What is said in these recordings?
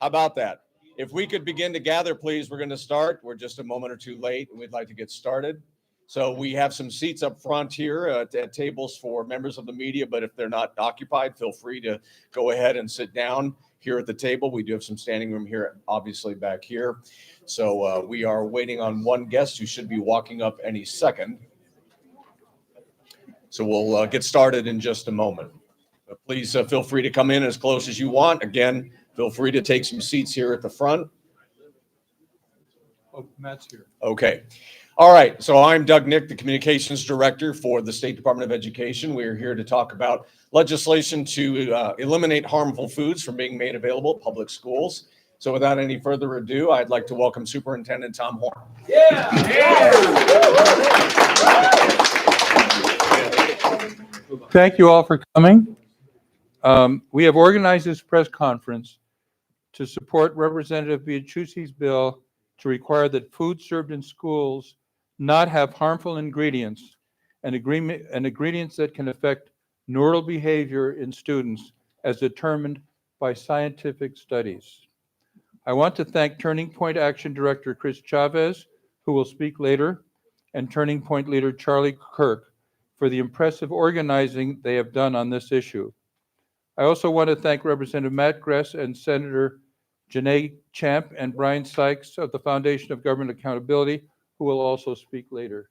How about that? If we could begin to gather, please, we're going to start. We're just a moment or two late, and we'd like to get started. So we have some seats up front here at tables for members of the media, but if they're not occupied, feel free to go ahead and sit down here at the table. We do have some standing room here, obviously back here. So we are waiting on one guest who should be walking up any second. So we'll get started in just a moment. But please feel free to come in as close as you want. Again, feel free to take some seats here at the front. Oh, Matt's here. Okay. All right. So I'm Doug Nick, the Communications Director for the State Department of Education. We are here to talk about legislation to eliminate harmful foods from being made available at public schools. So without any further ado, I'd like to welcome Superintendent Tom Horn. Thank you all for coming. We have organized this press conference to support Representative Bianciucci's bill to require that food served in schools not have harmful ingredients and ingredients that can affect neural behavior in students as determined by scientific studies. I want to thank Turning Point Action Director Chris Chavez, who will speak later, and Turning Point leader Charlie Kirk for the impressive organizing they have done on this issue. I also want to thank Representative Matt Gress and Senator Janae Champ and Brian Sykes of the Foundation of Government Accountability, who will also speak later.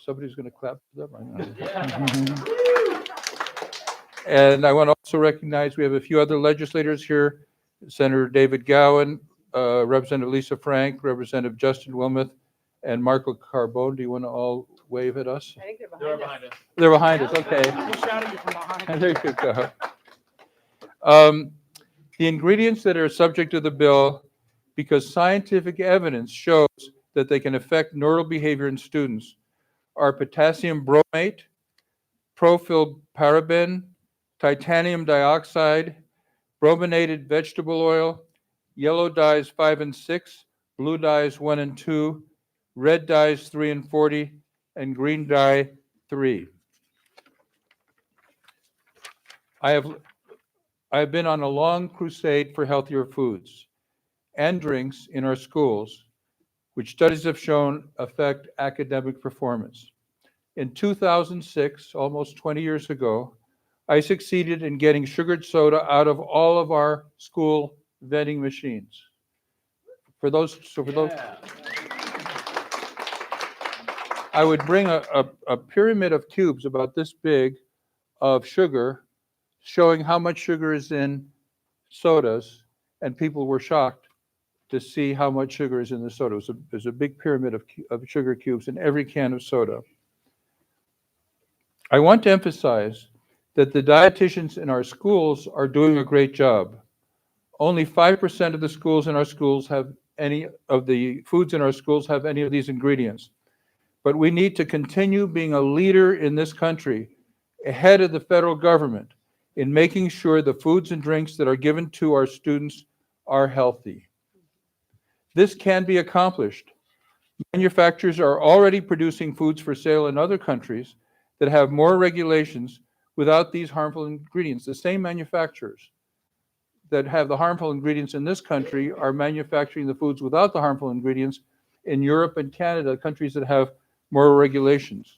Somebody's going to clap for them? And I want to also recognize we have a few other legislators here, Senator David Gowan, Representative Lisa Frank, Representative Justin Wilmoth, and Marco Carbone. Do you want to all wave at us? I think they're behind us. They're behind us, okay. We'll shout at you from behind. There you go. The ingredients that are subject to the bill, because scientific evidence shows that they can affect neural behavior in students, are potassium bromate, profylparaben, titanium dioxide, brominated vegetable oil, yellow dyes 5 and 6, blue dyes 1 and 2, red dyes 3 and 40, and green dye 3. I have been on a long crusade for healthier foods and drinks in our schools, which studies have shown affect academic performance. In 2006, almost 20 years ago, I succeeded in getting sugared soda out of all of our school vending machines. I would bring a pyramid of cubes about this big of sugar, showing how much sugar is in sodas, and people were shocked to see how much sugar is in the soda. There's a big pyramid of sugar cubes in every can of soda. I want to emphasize that the dietitians in our schools are doing a great job. Only 5% of the schools in our schools have any of the foods in our schools have any of these ingredients. But we need to continue being a leader in this country, ahead of the federal government, in making sure the foods and drinks that are given to our students are healthy. This can be accomplished. Manufacturers are already producing foods for sale in other countries that have more regulations without these harmful ingredients. The same manufacturers that have the harmful ingredients in this country are manufacturing the foods without the harmful ingredients in Europe and Canada, countries that have more regulations.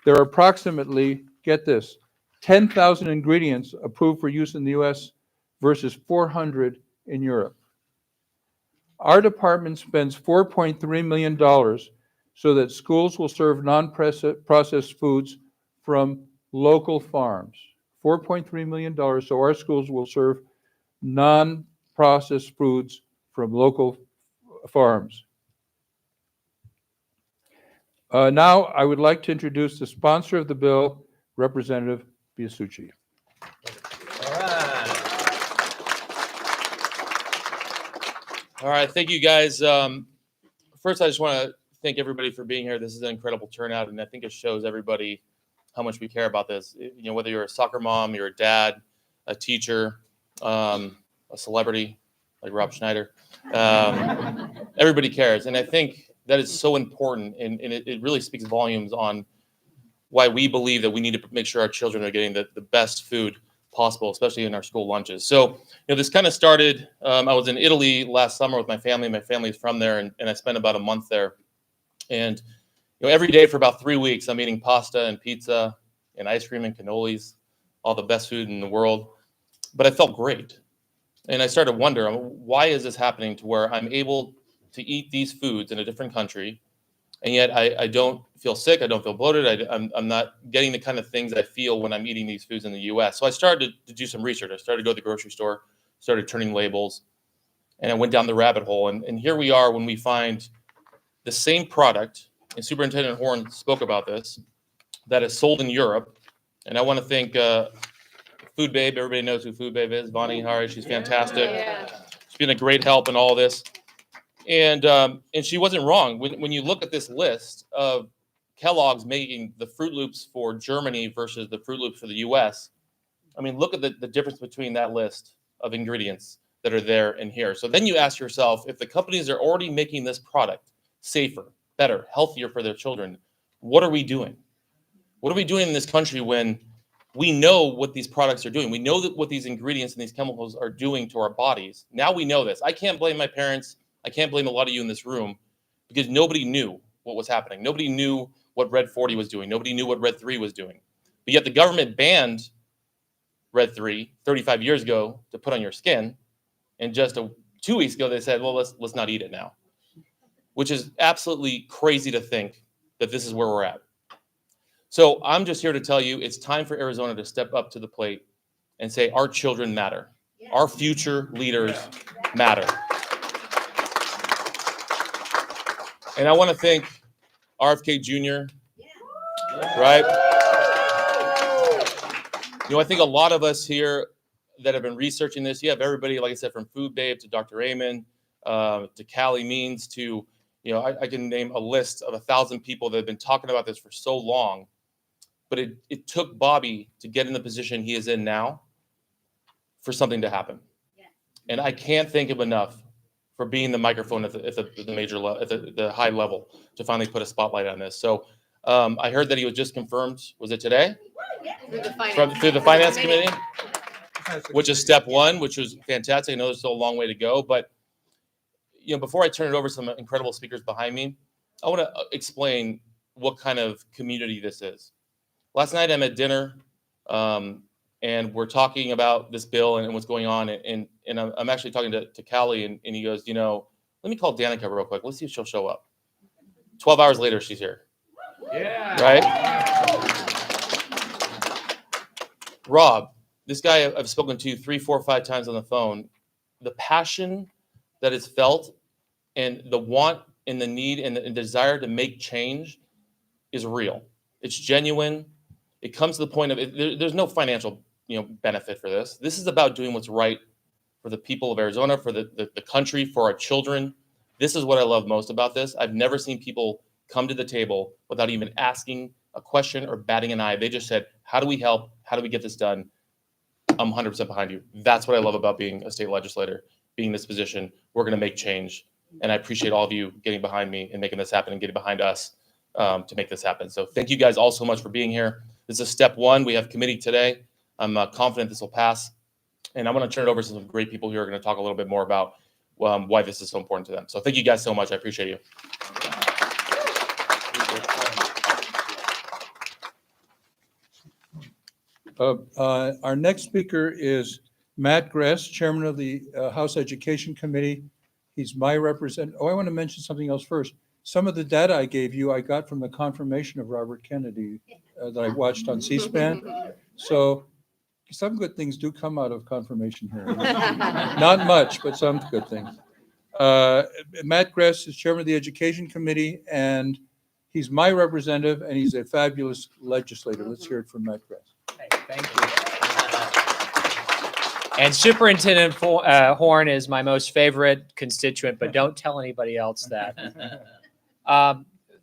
There are approximately, get this, 10,000 ingredients approved for use in the US versus 400 in Europe. Our department spends $4.3 million so that schools will serve non-processed foods from local farms. $4.3 million so our schools will serve non-processed foods from local farms. Now I would like to introduce the sponsor of the bill, Representative Bianciucci. All right, thank you guys. First, I just want to thank everybody for being here. This is an incredible turnout, and I think it shows everybody how much we care about this. You know, whether you're a soccer mom, you're a dad, a teacher, a celebrity like Rob Schneider, everybody cares. And I think that is so important, and it really speaks volumes on why we believe that we need to make sure our children are getting the best food possible, especially in our school lunches. So, this kind of started, I was in Italy last summer with my family. My family is from there, and I spent about a month there. And, every day for about 3 weeks, I'm eating pasta and pizza and ice cream and cannolis, all the best food in the world. But I felt great. And I started to wonder, why is this happening to where I'm able to eat these foods in a different country, and yet I don't feel sick, I don't feel bloated, I'm not getting the kind of things I feel when I'm eating these foods in the US. So I started to do some research. I started to go to the grocery store, started turning labels, and I went down the rabbit hole. And here we are when we find the same product, and Superintendent Horn spoke about this, that is sold in Europe. And I want to thank Food Babe. Everybody knows who Food Babe is. Vani Hari, she's fantastic. She's been a great help in all this. And she wasn't wrong. When you look at this list of Kellogg's making the Fruit Loops for Germany versus the Fruit Loops for the US, I mean, look at the difference between that list of ingredients that are there and here. So then you ask yourself, if the companies are already making this product safer, better, healthier for their children, what are we doing? What are we doing in this country when we know what these products are doing? We know that what these ingredients and these chemicals are doing to our bodies. Now we know this. I can't blame my parents. I can't blame a lot of you in this room, because nobody knew what was happening. Nobody knew what Red 40 was doing. Nobody knew what Red 3 was doing. But yet the government banned Red 3 35 years ago to put on your skin. And just 2 weeks ago, they said, well, let's not eat it now, which is absolutely crazy to think that this is where we're at. So I'm just here to tell you, it's time for Arizona to step up to the plate and say, our children matter. Our future leaders matter. And I want to thank RFK Jr., right? I think a lot of us here that have been researching this, you have everybody, like I said, from Food Babe to Dr. Amen, to Callie Means, to, I can name a list of 1,000 people that have been talking about this for so long. But it took Bobby to get in the position he is in now for something to happen. Yeah. And I can't thank him enough for being the microphone at the major level, at the high level, to finally put a spotlight on this. So I heard that he was just confirmed. Was it today? Through the finance committee, which is step one, which was fantastic. I know there's still a long way to go, but before I turn it over to some incredible speakers behind me, I want to explain what kind of community this is. Last night I'm at dinner, and we're talking about this bill and what's going on, and I'm actually talking to Callie, and he goes, let me call Danica real quick. Let's see if she'll show up. 12 hours later, she's here. Yeah. Right? Rob, this guy I've spoken to 3, 4, 5 times on the phone. The passion that is felt and the want and the need and the desire to make change is real. It's genuine. It comes to the point of there's no financial benefit for this. This is about doing what's right for the people of Arizona, for the country, for our children. This is what I love most about this. I've never seen people come to the table without even asking a question or batting an eye. They just said, how do we help? How do we get this done? I'm 100% behind you. That's what I love about being a state legislator, being in this position. We're going to make change. And I appreciate all of you getting behind me and making this happen and getting behind us to make this happen. So thank you guys all so much for being here. This is step one. We have committee today. I'm confident this will pass. And I want to turn it over to some great people who are going to talk a little bit more about why this is so important to them. So thank you guys so much. I appreciate you. Our next speaker is Matt Gress, Chairman of the House Education Committee. He's my representative. Oh, I want to mention something else first. Some of the data I gave you, I got from the confirmation of Robert Kennedy that I watched on C-SPAN. So some good things do come out of confirmation hearings. Not much, but some good things. Matt Gress is Chairman of the Education Committee, and he's my representative, and he's a fabulous legislator. Let's hear it from Matt Gress. Thank you. And Superintendent Horn is my most favorite constituent, but don't tell anybody else that.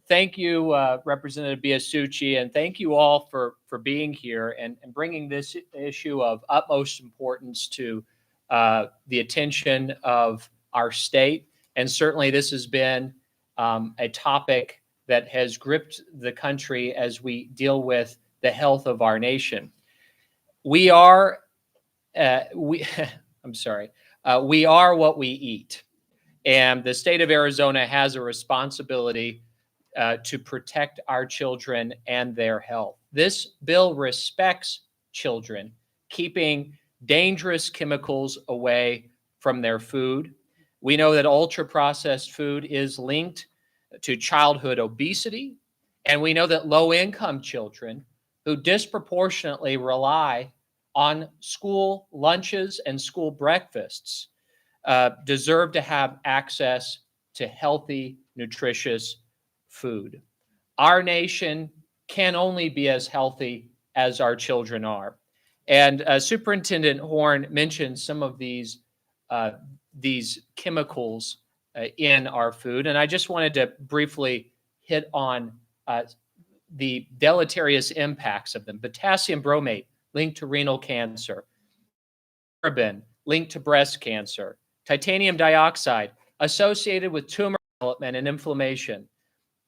Thank you, Representative Biasucci, and thank you all for being here and bringing this issue of utmost importance to the attention of our state. And certainly this has been a topic that has gripped the country as we deal with the health of our nation. We are I'm sorry, we are what we eat. And the state of Arizona has a responsibility to protect our children and their health. This bill respects children, keeping dangerous chemicals away from their food. We know that ultra-processed food is linked to childhood obesity, and we know that low-income children who disproportionately rely on school lunches and school breakfasts deserve to have access to healthy, nutritious food. Our nation can only be as healthy as our children are. And Superintendent Horn mentioned some of these chemicals in our food. And I just wanted to briefly hit on the deleterious impacts of them. Potassium bromate linked to renal cancer, paraben linked to breast cancer, titanium dioxide associated with tumor development and inflammation,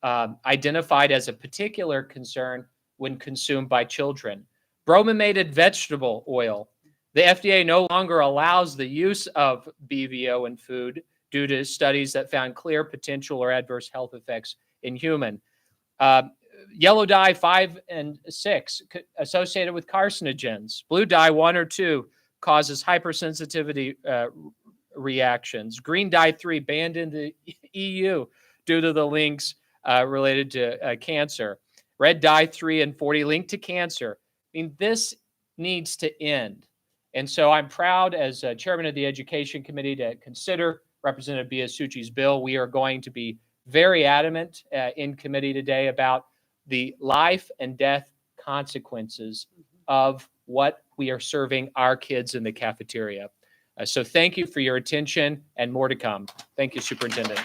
identified as a particular concern when consumed by children. Brominated vegetable oil. The FDA no longer allows the use of BVO in food due to studies that found clear potential or adverse health effects in human. Yellow dye 5 and 6 associated with carcinogens. Blue dye 1 or 2 causes hypersensitivity reactions. Green dye 3 banned in the EU due to the links related to cancer. Red dye 3 and 40 linked to cancer. I mean, this needs to end. And so I'm proud as chairman of the Education Committee to consider Representative Biasucci's bill. We are going to be very adamant in committee today about the life and death consequences of what we are serving our kids in the cafeteria. So thank you for your attention, and more to come. Thank you, Superintendent.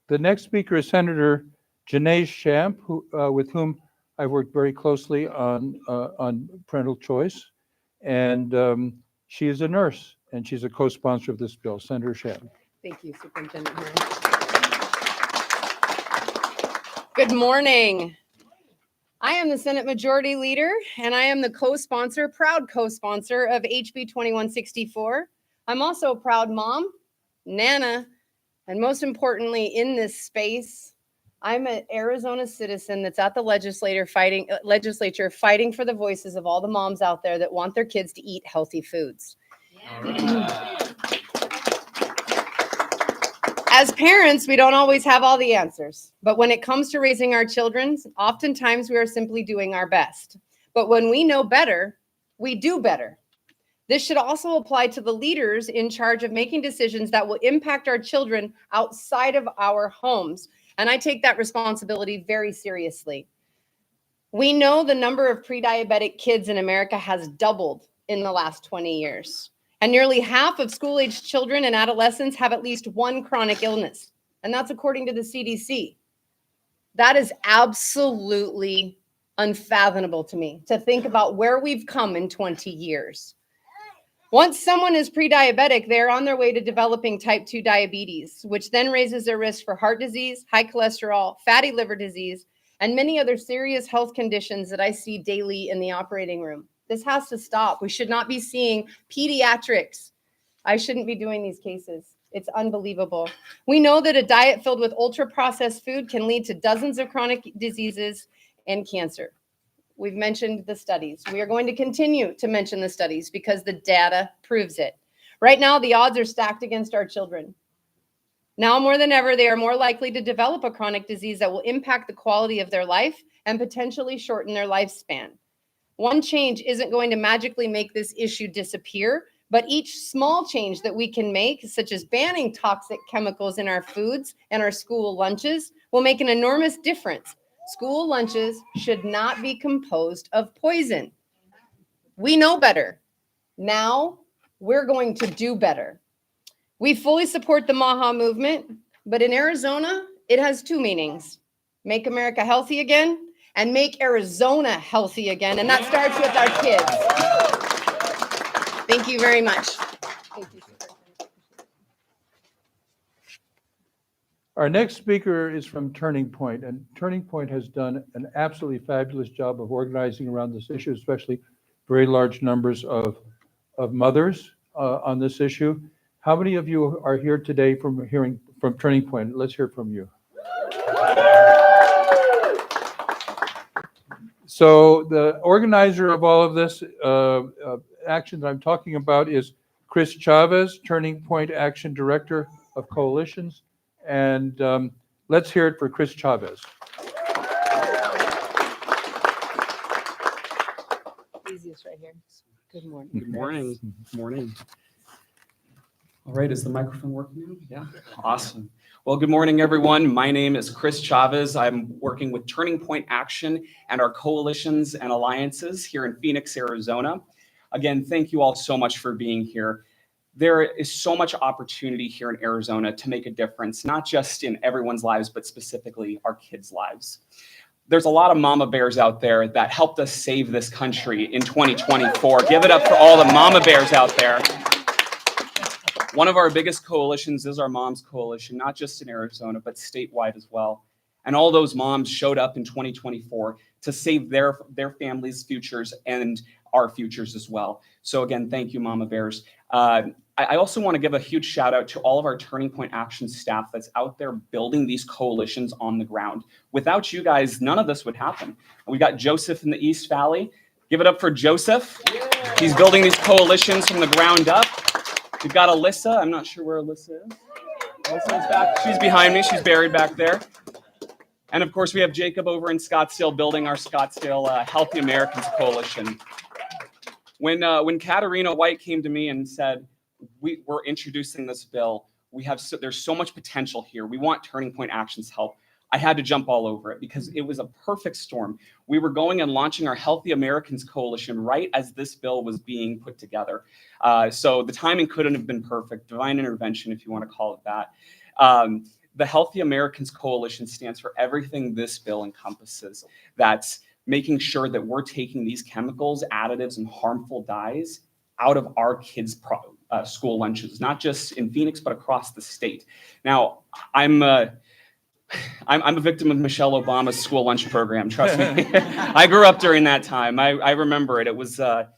The next speaker is Senator Janae Shamp, with whom I've worked very closely on parental choice. And she is a nurse, and she's a co-sponsor of this bill. Senator Shamp. Thank you, Superintendent Horn. Good morning. I am the Senate Majority Leader, and I am the co-sponsor, proud co-sponsor of HB 2164. I'm also a proud mom, Nana, and most importantly, in this space, I'm an Arizona citizen that's at the legislature fighting for the voices of all the moms out there that want their kids to eat healthy foods. As parents, we don't always have all the answers, but when it comes to raising our children, oftentimes we are simply doing our best. But when we know better, we do better. This should also apply to the leaders in charge of making decisions that will impact our children outside of our homes. And I take that responsibility very seriously. We know the number of pre-diabetic kids in America has doubled in the last 20 years. And nearly half of school-aged children and adolescents have at least one chronic illness. And that's according to the CDC. That is absolutely unfathomable to me, to think about where we've come in 20 years. Once someone is pre-diabetic, they're on their way to developing type 2 diabetes, which then raises their risk for heart disease, high cholesterol, fatty liver disease, and many other serious health conditions that I see daily in the operating room. This has to stop. We should not be seeing pediatrics. I shouldn't be doing these cases. It's unbelievable. We know that a diet filled with ultra-processed food can lead to dozens of chronic diseases and cancer. We've mentioned the studies. We are going to continue to mention the studies because the data proves it. Right now, the odds are stacked against our children. Now more than ever, they are more likely to develop a chronic disease that will impact the quality of their life and potentially shorten their lifespan. One change isn't going to magically make this issue disappear, but each small change that we can make, such as banning toxic chemicals in our foods and our school lunches, will make an enormous difference. School lunches should not be composed of poison. We know better. Now we're going to do better. We fully support the MAHA movement, but in Arizona, it has two meanings: make America healthy again and make Arizona healthy again. And that starts with our kids. Thank you very much. Thank you, Our next speaker is from Turning Point, and Turning Point has done an absolutely fabulous job of organizing around this issue, especially very large numbers of mothers on this issue. How many of you are here today from Turning Point? Let's hear from you. So the organizer of all of this action that I'm talking about is Chris Chavez, Turning Point Action Director of Coalitions. And let's hear it for Chris Chavez. Easiest right here. Good morning. Good morning. Good morning. All right, is the microphone working now? Yeah, awesome. Well, good morning, everyone. My name is Chris Chavez. I'm working with Turning Point Action and our coalitions and alliances here in Phoenix, Arizona. Again, thank you all so much for being here. There is so much opportunity here in Arizona to make a difference, not just in everyone's lives, but specifically our kids' lives. There's a lot of mama bears out there that helped us save this country in 2024. Give it up for all the mama bears out there. One of our biggest coalitions is our Moms Coalition, not just in Arizona, but statewide as well. And all those moms showed up in 2024 to save their families' futures and our futures as well. So again, thank you, mama bears. I also want to give a huge shout out to all of our Turning Point Action staff that's out there building these coalitions on the ground. Without you guys, none of this would happen. We got Joseph in the East Valley. Give it up for Joseph. He's building these coalitions from the ground up. We've got Alyssa. I'm not sure where Alyssa is. Alyssa's back. She's behind me. She's buried back there. And of course, we have Jacob over in Scottsdale building our Scottsdale Healthy Americans Coalition. When Katarina White came to me and said, we're introducing this bill, there's so much potential here. We want Turning Point Action's help. I had to jump all over it because it was a perfect storm. We were going and launching our Healthy Americans Coalition right as this bill was being put together. So the timing couldn't have been perfect. Divine intervention, if you want to call it that. The Healthy Americans Coalition stands for everything this bill encompasses. That's making sure that we're taking these chemicals, additives, and harmful dyes out of our kids' school lunches, not just in Phoenix, but across the state. Now, I'm a victim of Michelle Obama's school lunch program. Trust me, I grew up during that time. I remember it. It was a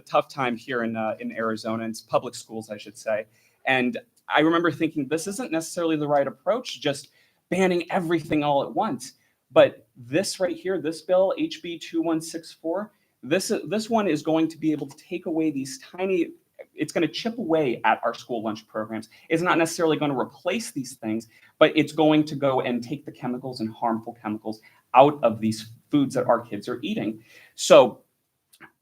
tough time here in Arizona, in public schools, I should say. And I remember thinking this isn't necessarily the right approach, just banning everything all at once. But this right here, this bill, HB 2164, this one is going to be able to take away these tiny. It's going to chip away at our school lunch programs. It's not necessarily going to replace these things, but it's going to go and take the chemicals and harmful chemicals out of these foods that our kids are eating. So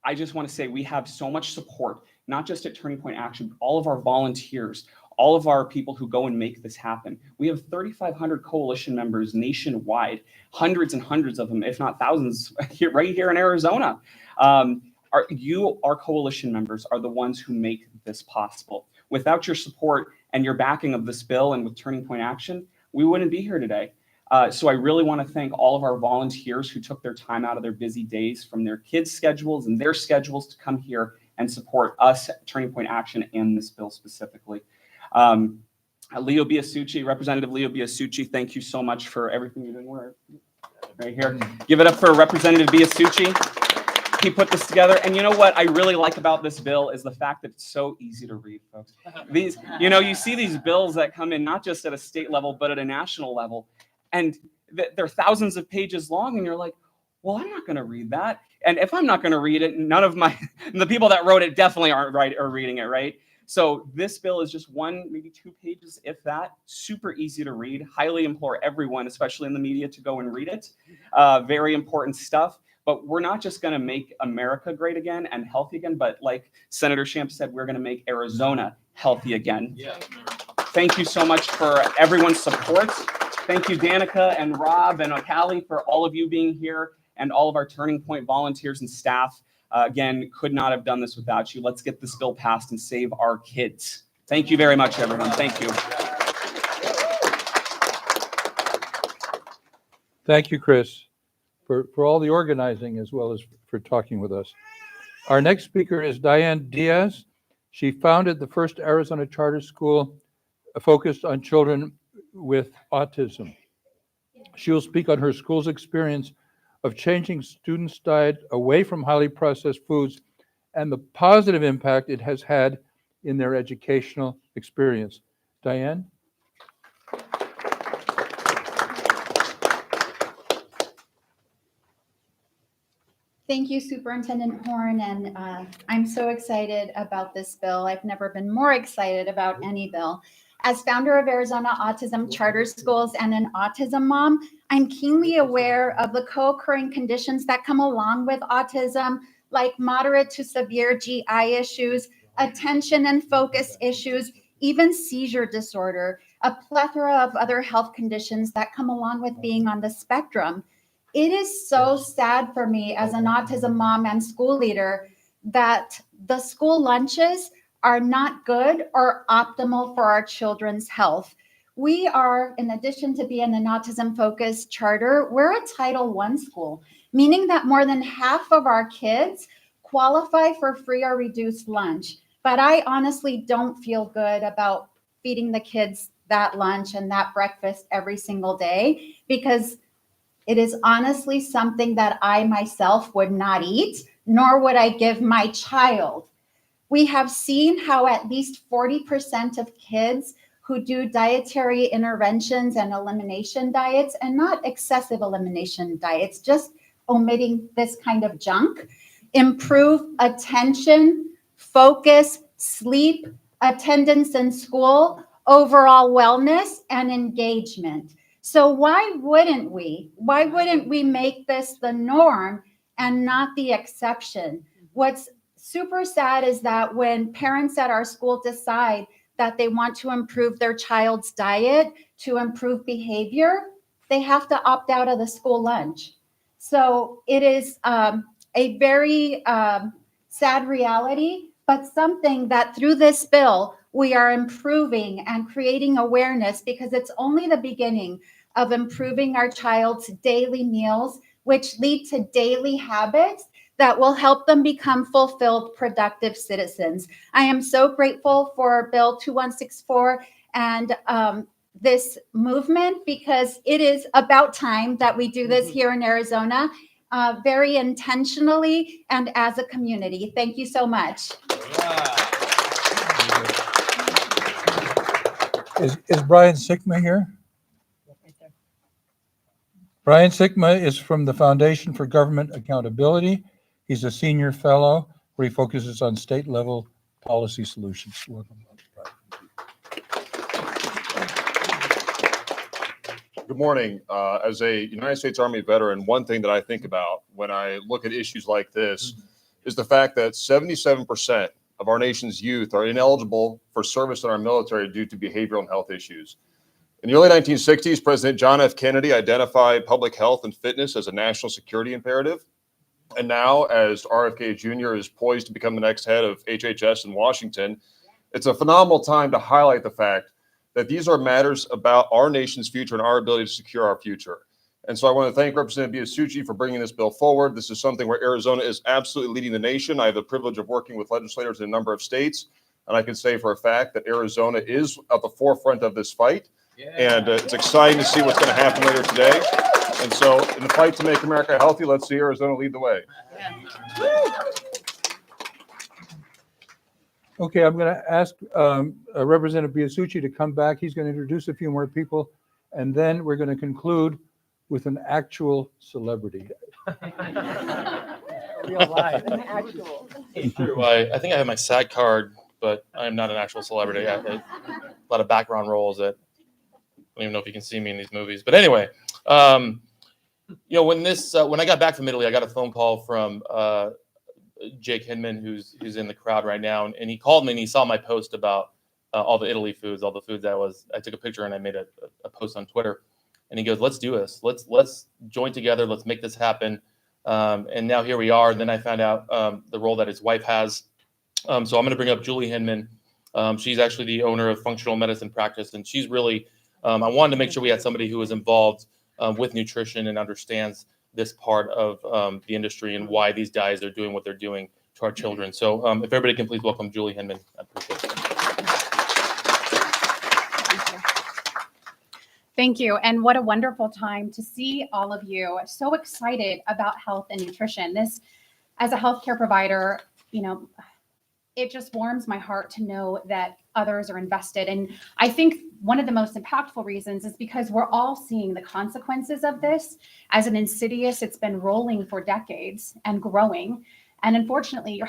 I just want to say we have so much support, not just at Turning Point Action, but all of our volunteers, all of our people who go and make this happen. We have 3,500 coalition members nationwide, hundreds and hundreds of them, if not thousands, right here in Arizona. Our coalition members are the ones who make this possible. Without your support and your backing of this bill and with Turning Point Action, we wouldn't be here today. So I really want to thank all of our volunteers who took their time out of their busy days from their kids' schedules and their schedules to come here and support us at Turning Point Action and this bill specifically. Leo Biasucci, Representative Leo Biasucci, thank you so much for everything you're doing. Right here. Give it up for Representative Biasucci. He put this together. And you know what I really like about this bill is the fact that it's so easy to read, folks. These, you see these bills that come in not just at a state level, but at a national level. And they're thousands of pages long. And you're like, well, I'm not going to read that. And if I'm not going to read it, the people that wrote it definitely aren't reading it, right? So this bill is just one, maybe 2 pages, if that. Super easy to read. Highly implore everyone, especially in the media, to go and read it. Very important stuff. But we're not just going to make America great again and healthy again, but like Senator Shamp said, we're going to make Arizona healthy again. Yeah. Thank you so much for everyone's support. Thank you, Danica and Rob and Callie, for all of you being here and all of our Turning Point volunteers and staff. Again, could not have done this without you. Let's get this bill passed and save our kids. Thank you very much, everyone. Thank you. Thank you, Chris, for all the organizing as well as for talking with us. Our next speaker is Diane Diaz. She founded the first Arizona charter school focused on children with autism. She will speak on her school's experience of changing students' diet away from highly processed foods and the positive impact it has had in their educational experience. Diane? Thank you, Superintendent Horn, and I'm so excited about this bill. I've never been more excited about any bill. As founder of Arizona Autism Charter Schools and an autism mom, I'm keenly aware of the co-occurring conditions that come along with autism, like moderate to severe GI issues, attention and focus issues, even seizure disorder, a plethora of other health conditions that come along with being on the spectrum. It is so sad for me as an autism mom and school leader that the school lunches are not good or optimal for our children's health. We are, in addition to being an autism-focused charter, we're a Title I school, meaning that more than half of our kids qualify for free or reduced lunch. But I honestly don't feel good about feeding the kids that lunch and that breakfast every single day, because it is honestly something that I myself would not eat, nor would I give my child. We have seen how at least 40% of kids who do dietary interventions and elimination diets, and not excessive elimination diets, just omitting this kind of junk, improve attention, focus, sleep, attendance in school, overall wellness, and engagement. So why wouldn't we make this the norm and not the exception? What's super sad is that when parents at our school decide that they want to improve their child's diet to improve behavior, they have to opt out of the school lunch. So it is a very sad reality, but something that through this bill, we are improving and creating awareness, because it's only the beginning of improving our child's daily meals, which lead to daily habits that will help them become fulfilled, productive citizens. I am so grateful for Bill 2164 and this movement, because it is about time that we do this here in Arizona, very intentionally and as a community. Thank you so much. Is Brian Sikma here? Brian Sikma is from the Foundation for Government Accountability. He's a senior fellow where he focuses on state level policy solutions. Welcome. Good morning. As a United States Army veteran, one thing that I think about when I look at issues like this is the fact that 77% of our nation's youth are ineligible for service in our military due to behavioral and health issues. In the early 1960s, President John F. Kennedy identified public health and fitness as a national security imperative. And now, as RFK Jr. is poised to become the next head of HHS in Washington, it's a phenomenal time to highlight the fact that these are matters about our nation's future and our ability to secure our future. And so I want to thank Representative Biasucci for bringing this bill forward. This is something where Arizona is absolutely leading the nation. I have the privilege of working with legislators in a number of states, and I can say for a fact that Arizona is at the forefront of this fight. And it's exciting to see what's going to happen later today. And so in the fight to make America healthy, let's see Arizona lead the way. Okay, I'm going to ask Representative Biasucci to come back. He's going to introduce a few more people, and then we're going to conclude with an actual celebrity. Real life. I think I have my SAG card, but I am not an actual celebrity. I have a lot of background roles that I don't even know if you can see me in these movies. But anyway, when I got back from Italy, I got a phone call from Jake Hinman, who's in the crowd right now, and he called me and he saw my post about all the Italy foods, all the foods I took a picture and I made a post on Twitter, and he goes, "Let's do this. Let's join together. Let's make this happen." And now here we are. And then I found out the role that his wife has. So I'm going to bring up Julie Hinman. She's actually the owner of Functional Medicine Practice, and she's really I wanted to make sure we had somebody who was involved with nutrition and understands this part of the industry and why these guys are doing what they're doing to our children. So if everybody can please welcome Julie Hinman. I appreciate it. Thank you. And what a wonderful time to see all of you so excited about health and nutrition. This, as a healthcare provider, it just warms my heart to know that others are invested. And I think one of the most impactful reasons is because we're all seeing the consequences of this as an insidious, it's been rolling for decades and growing. And unfortunately,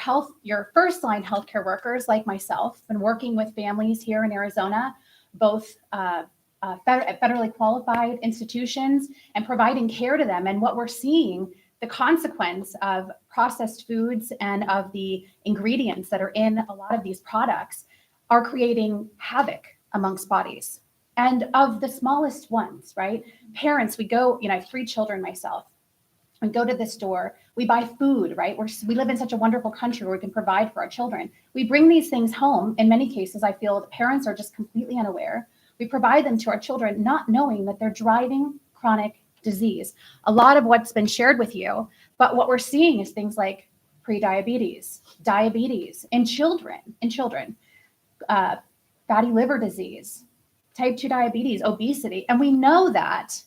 your first line healthcare workers like myself, been working with families here in Arizona, both federally qualified institutions, and providing care to them. And what we're seeing, the consequence of processed foods and of the ingredients that are in a lot of these products are creating havoc amongst bodies, and of the smallest ones, right? Parents, we go, I have 3 children myself. We go to the store, we buy food, right? We live in such a wonderful country where we can provide for our children. We bring these things home. In many cases, I feel the parents are just completely unaware. We provide them to our children, not knowing that they're driving chronic disease. A lot of what's been shared with you, but what we're seeing is things like prediabetes, diabetes in children, fatty liver disease, type 2 diabetes, obesity. And we know that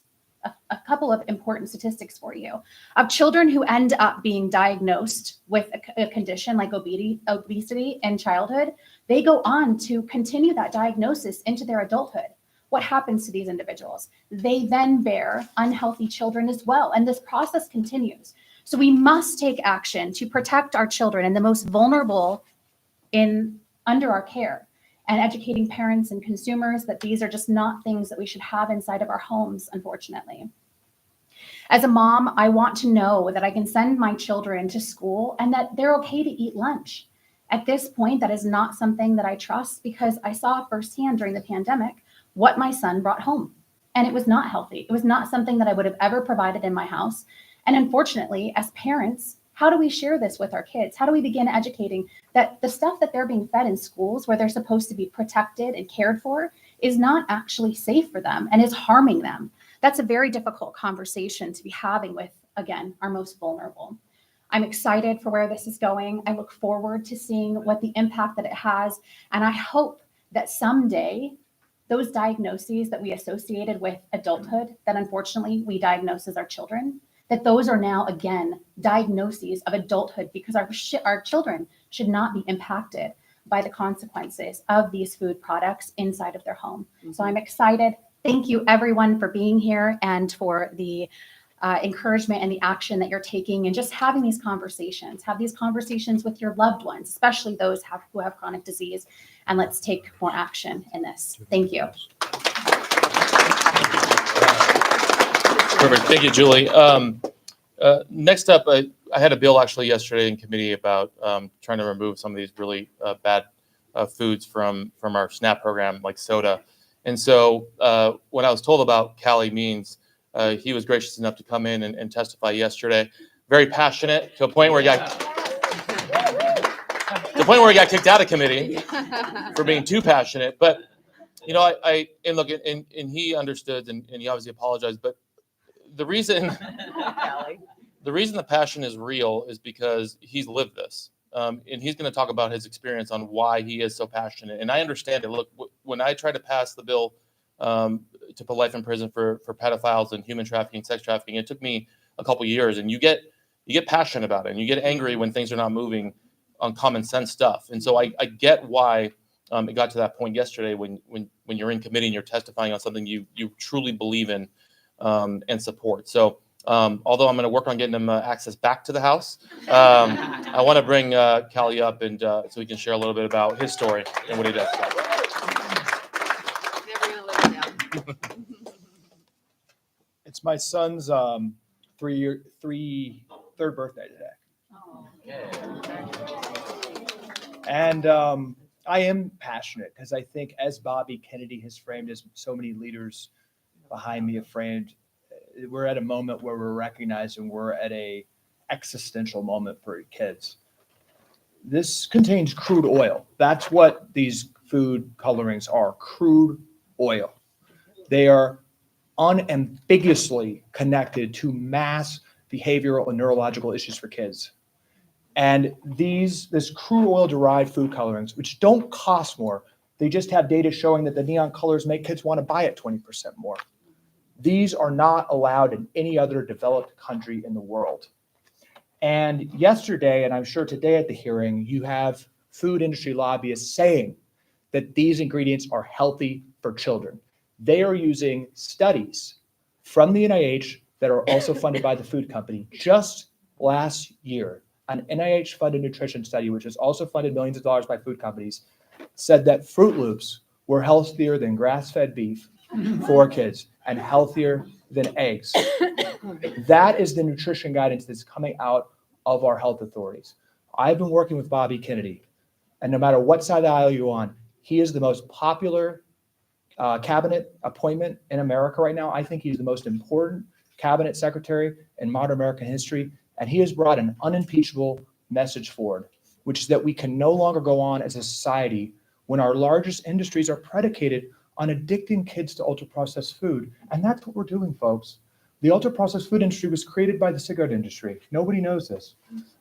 a couple of important statistics for you of children who end up being diagnosed with a condition like obesity in childhood, they go on to continue that diagnosis into their adulthood. What happens to these individuals? They then bear unhealthy children as well. And this process continues. So we must take action to protect our children and the most vulnerable under our care, and educating parents and consumers that these are just not things that we should have inside of our homes, unfortunately. As a mom, I want to know that I can send my children to school and that they're okay to eat lunch. At this point, that is not something that I trust, because I saw firsthand during the pandemic what my son brought home. And it was not healthy. It was not something that I would have ever provided in my house. And unfortunately, as parents, how do we share this with our kids? How do we begin educating that the stuff that they're being fed in schools where they're supposed to be protected and cared for is not actually safe for them and is harming them? That's a very difficult conversation to be having with, again, our most vulnerable. I'm excited for where this is going. I look forward to seeing what the impact that it has. And I hope that someday those diagnoses that we associated with adulthood, that unfortunately we diagnose as our children, that those are now, again, diagnoses of adulthood, because our children should not be impacted by the consequences of these food products inside of their home. So I'm excited. Thank you, everyone, for being here and for the encouragement and the action that you're taking and just having these conversations. Have these conversations with your loved ones, especially those who have chronic disease, and let's take more action in this. Thank you. Perfect. Thank you, Julie. Next up, I had a bill actually yesterday in committee about trying to remove some of these really bad foods from our SNAP program, like soda. And so when I was told about Callie Means, he was gracious enough to come in and testify yesterday. Very passionate, to a point where he got kicked out of committee for being too passionate. But I look, and he understood, and he obviously apologized. But the reason the passion is real is because he's lived this. And he's going to talk about his experience on why he is so passionate. And I understand it. Look, when I tried to pass the bill to put life in prison for pedophiles and human trafficking, sex trafficking, it took me a couple years. And you get passionate about it, and you get angry when things are not moving on common sense stuff. And so I get why it got to that point yesterday when you're in committee and you're testifying on something you truly believe in and support. So although I'm going to work on getting him access back to the House, I want to bring Callie up and so he can share a little bit about his story and what he does. It's my son's third birthday today. And I am passionate because I think, as Bobby Kennedy has framed, as so many leaders behind me have framed, we're at a moment where we're recognizing we're at a existential moment for kids. This contains crude oil. That's what these food colorings are, crude oil. They are unambiguously connected to mass behavioral and neurological issues for kids. And this crude oil derived food colorings, which don't cost more, they just have data showing that the neon colors make kids want to buy it 20% more. These are not allowed in any other developed country in the world. And yesterday, and I'm sure today at the hearing, you have food industry lobbyists saying that these ingredients are healthy for children. They are using studies from the NIH that are also funded by the food company. Just last year, an NIH-funded nutrition study, which is also funded millions of dollars by food companies, said that Fruit Loops were healthier than grass-fed beef for kids and healthier than eggs. That is the nutrition guidance that's coming out of our health authorities. I've been working with Bobby Kennedy, and no matter what side of the aisle you're on, he is the most popular cabinet appointment in America right now. I think he's the most important cabinet secretary in modern American history, and he has brought an unimpeachable message forward, which is that we can no longer go on as a society when our largest industries are predicated on addicting kids to ultra-processed food. And that's what we're doing, folks. The ultra-processed food industry was created by the cigarette industry. Nobody knows this.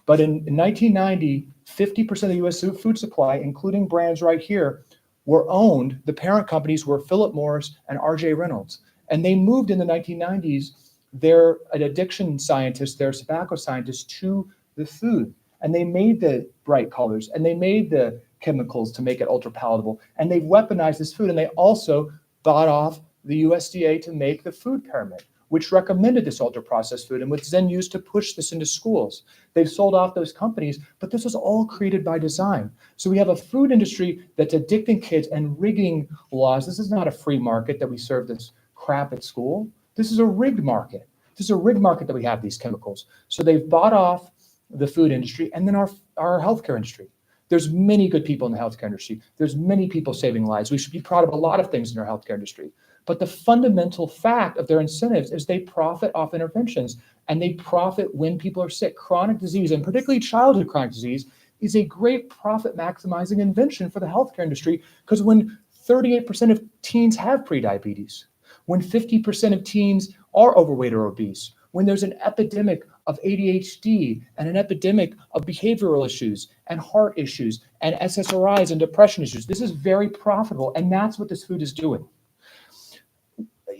But in 1990, 50% of the US food supply, including brands right here, were owned, the parent companies were Philip Morris and RJ Reynolds. And they moved in the 1990s their addiction scientists, their tobacco scientists to the food. And they made the bright colors and they made the chemicals to make it ultra palatable. And they've weaponized this food. And they also bought off the USDA to make the food pyramid, which recommended this ultra processed food and was then used to push this into schools. They've sold off those companies, but this was all created by design. So we have a food industry that's addicting kids and rigging laws. This is not a free market that we serve this crap at school. This is a rigged market. This is a rigged market that we have these chemicals. So they've bought off the food industry and then our healthcare industry. There's many good people in the healthcare industry. There's many people saving lives. We should be proud of a lot of things in our healthcare industry. But the fundamental fact of their incentives is they profit off interventions and they profit when people are sick. Chronic disease, and particularly childhood chronic disease, is a great profit maximizing invention for the healthcare industry, because when 38% of teens have prediabetes, when 50% of teens are overweight or obese, when there's an epidemic of ADHD and an epidemic of behavioral issues and heart issues and SSRIs and depression issues, this is very profitable, and that's what this food is doing.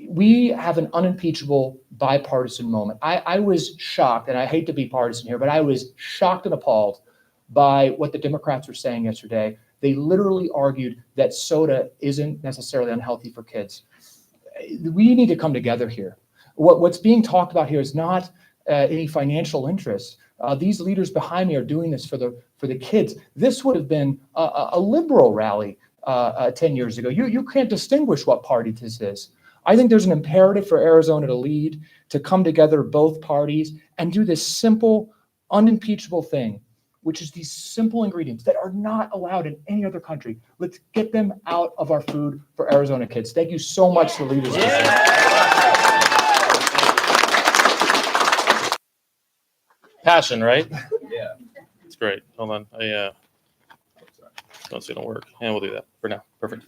We have an unimpeachable bipartisan moment. I was shocked, and I hate to be partisan here, but I was shocked and appalled by what the Democrats were saying yesterday. They literally argued that soda isn't necessarily unhealthy for kids. We need to come together here. What's being talked about here is not any financial interests. These leaders behind me are doing this for the kids. This would have been a liberal rally 10 years ago. You can't distinguish what party this is. I think there's an imperative for Arizona to lead, to come together, both parties, and do this simple, unimpeachable thing, which is these simple ingredients that are not allowed in any other country. Let's get them out of our food for Arizona kids. Thank you so much to the leaders. Passion, right? Yeah. It's great. Hold on. I don't see it don't work. And we'll do that for now. Perfect.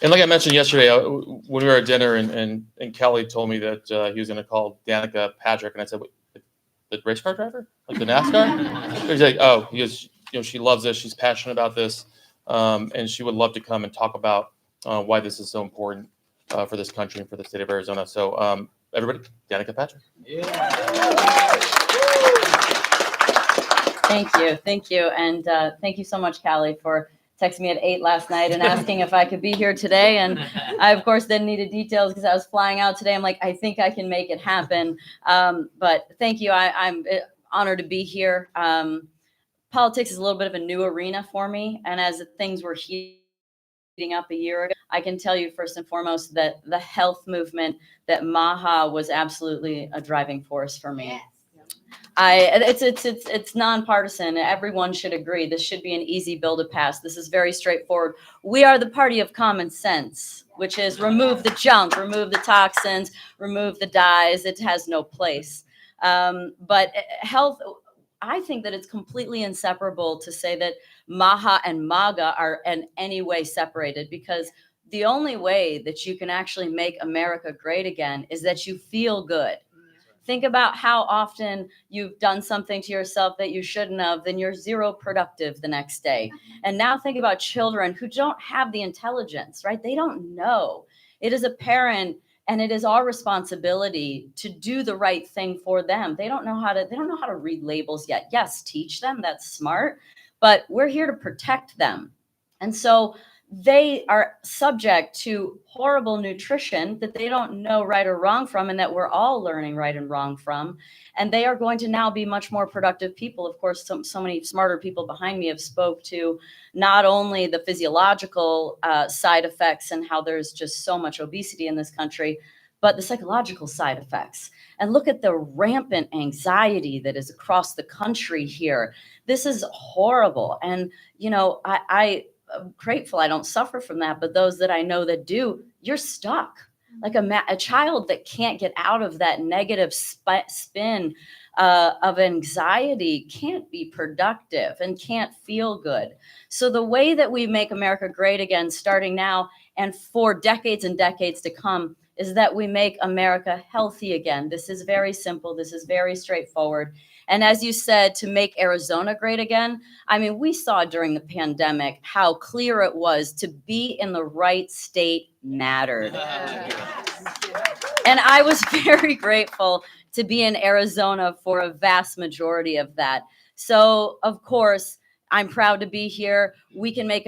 And like I mentioned yesterday, when we were at dinner and Kelly told me that he was going to call Danica Patrick, and I said, wait, the race car driver? Like the NASCAR? He's like, oh, he goes, she loves this. She's passionate about this. And she would love to come and talk about why this is so important for this country and for the state of Arizona. So everybody, Danica Patrick. Thank you. And thank you so much, Callie, for texting me at 8 last night and asking if I could be here today. And I, of course, then needed details because I was flying out today. I'm like, I think I can make it happen. But thank you. I'm honored to be here. Politics is a little bit of a new arena for me. And as things were heating up a year ago, I can tell you first and foremost that the health movement, that MAHA was absolutely a driving force for me. It's nonpartisan. Everyone should agree. This should be an easy bill to pass. This is very straightforward. We are the party of common sense, which is remove the junk, remove the toxins, remove the dyes. It has no place. But health, I think that it's completely inseparable to say that MAHA and MAGA are in any way separated, because the only way that you can actually make America great again is that you feel good. Think about how often you've done something to yourself that you shouldn't have, then you're zero productive the next day. And now think about children who don't have the intelligence, right? They don't know. It is apparent And it is our responsibility to do the right thing for them. They don't know how to read labels yet. Yes, teach them, that's smart, but we're here to protect them. And so they are subject to horrible nutrition that they don't know right or wrong from, and that we're all learning right and wrong from. And they are going to now be much more productive people. Of course, so many smarter people behind me have spoke to not only the physiological side effects and how there's just so much obesity in this country, but the psychological side effects. And look at the rampant anxiety that is across the country here. This is horrible. And, you know, I'm grateful I don't suffer from that, but those that I know that do, you're stuck. Like a child that can't get out of that negative spin of anxiety can't be productive and can't feel good. So the way that we make America great again, starting now and for decades and decades to come, is that we make America healthy again. This is very simple. This is very straightforward. And as you said, to make Arizona great again, I mean, we saw during the pandemic how clear it was to be in the right state mattered. And I was very grateful to be in Arizona for a vast majority of that. So, of course, I'm proud to be here. We can make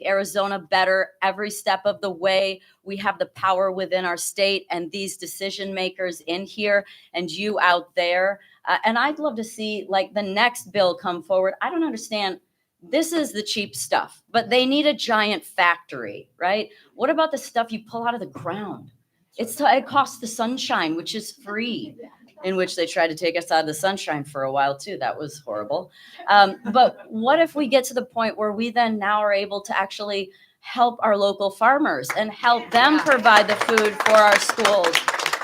Arizona better every step of the way. We have the power within our state and these decision makers in here and you out there. And I'd love to see like the next bill come forward. I don't understand. This is the cheap stuff, but they need a giant factory, right? What about the stuff you pull out of the ground? It costs the sunshine, which is free, in which they tried to take us out of the sunshine for a while too. That was horrible. But what if we get to the point where we then now are able to actually help our local farmers and help them provide the food for our schools?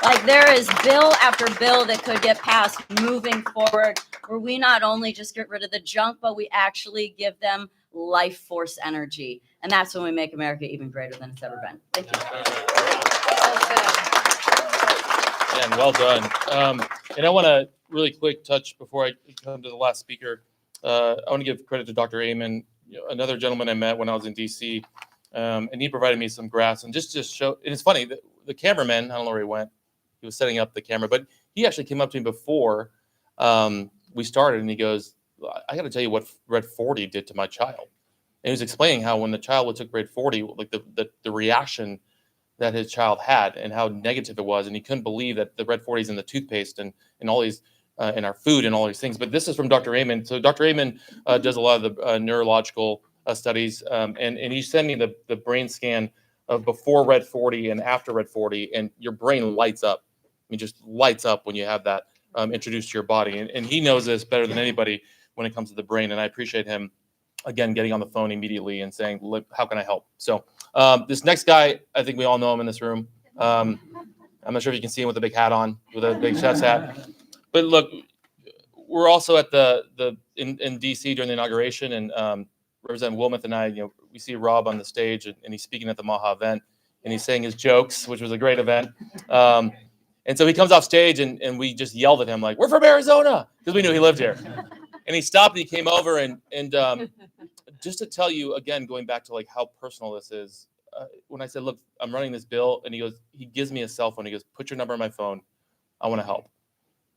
Like there is bill after bill that could get passed moving forward, where we not only just get rid of the junk, but we actually give them life force energy. And that's when we make America even greater than it's ever been. Thank you. Yeah, and well done. And I want to really quick touch before I come to the last speaker. I want to give credit to Dr. Amen, another gentleman I met when I was in DC, and he provided me some graphs and just show. And it's funny, the cameraman, I don't know where he went. He was setting up the camera, but he actually came up to me before we started, and he goes, "I got to tell you what Red 40 did to my child." And he was explaining how when the child took Red 40, like the reaction that his child had and how negative it was. And he couldn't believe that the Red 40s in the toothpaste and all these in our food and all these things. But this is from Dr. Amen. So Dr. Amen does a lot of the neurological studies. And he sent me the brain scan of before Red 40 and after Red 40. And your brain lights up. I mean, just lights up when you have that introduced to your body. And he knows this better than anybody when it comes to the brain. And I appreciate him, again, getting on the phone immediately and saying, "Look, how can I help?" So this next guy, I think we all know him in this room. I'm not sure if you can see him with a big hat on, with a big chef's hat. But look, we're also at in DC during the inauguration, and Representative Wilmoth and I, we see Rob on the stage, and he's speaking at the Maha event, and he's saying his jokes, which was a great event. And so he comes off stage, and we just yelled at him like, "We're from Arizona," because we knew he lived here. And he stopped and he came over and just to tell you again, going back to like how personal this is, when I said, "Look, I'm running this bill," and he gives me a cell phone. He goes, "Put your number on my phone. I want to help."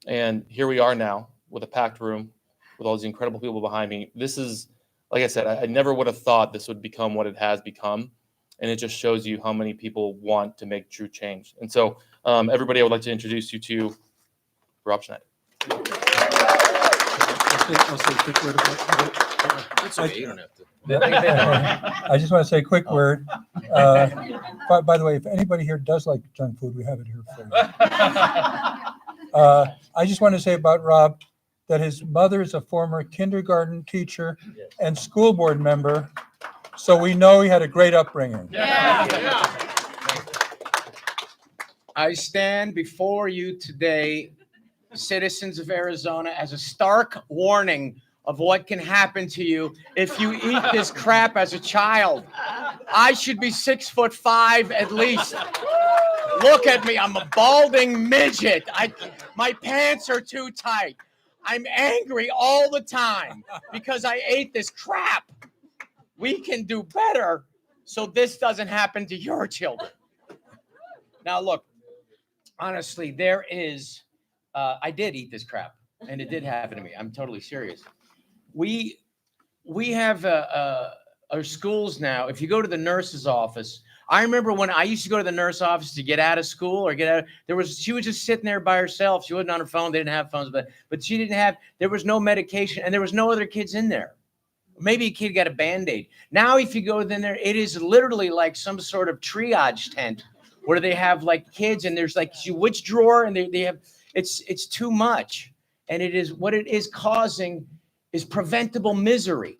And here we are now with a packed room with all these incredible people behind me. This is, like I said, I never would have thought this would become what it has become. And it just shows you how many people want to make true change. And so everybody, I would like to introduce you to Rob Schneider. I'll say a quick word about That's okay, you don't have to. I just want to say a quick word. By the way, if anybody here does like junk food, we have it here for you. I just want to say about Rob that his mother is a former kindergarten teacher and school board member, so we know he had a great upbringing. I stand before you today, citizens of Arizona, as a stark warning of what can happen to you if you eat this crap as a child. I should be 6'5" at least. Look at me, I'm a balding midget. My pants are too tight. I'm angry all the time because I ate this crap. We can do better so this doesn't happen to your children. Now look, honestly, I did eat this crap, and it did happen to me. I'm totally serious. We have our schools now. If you go to the nurse's office, I remember when I used to go to the nurse office to get out of school or get out. She was just sitting there by herself. She wasn't on her phone. They didn't have phones, but she didn't have. There was no medication, and there was no other kids in there. Maybe a kid got a Band-Aid. Now, if you go in there, it is literally like some sort of triage tent where they have like kids, and there's like which drawer, and they have. It's too much, and it is what it is causing is preventable misery.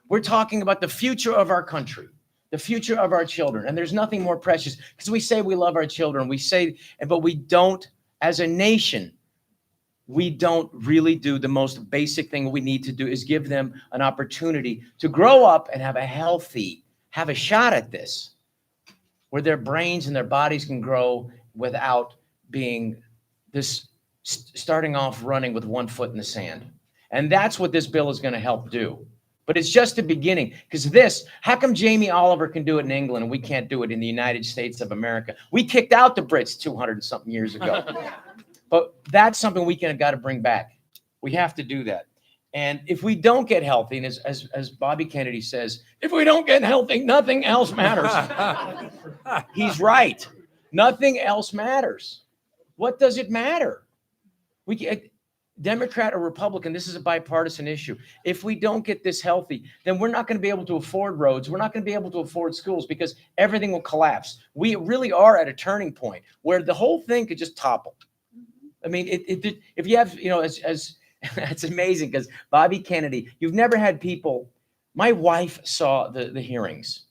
We're talking about the future of our country, the future of our children. And there's nothing more precious because we say we love our children. But we don't, as a nation, we don't really do the most basic thing we need to do is give them an opportunity to grow up and have a shot at this, where their brains and their bodies can grow without being starting off running with 1 foot in the sand. And that's what this bill is going to help do. But it's just the beginning, because how come Jamie Oliver can do it in England and we can't do it in the United States of America? We kicked out the Brits 200 and something years ago. But that's something we got to bring back. We have to do that. And if we don't get healthy, and as Bobby Kennedy says, if we don't get healthy, nothing else matters. He's right. Nothing else matters. What does it matter? Democrat or Republican, this is a bipartisan issue. If we don't get this healthy, then we're not going to be able to afford roads. We're not going to be able to afford schools because everything will collapse. We really are at a turning point where the whole thing could just topple. I mean, if you have, as it's amazing because Bobby Kennedy, you've never had people. My wife saw the hearings.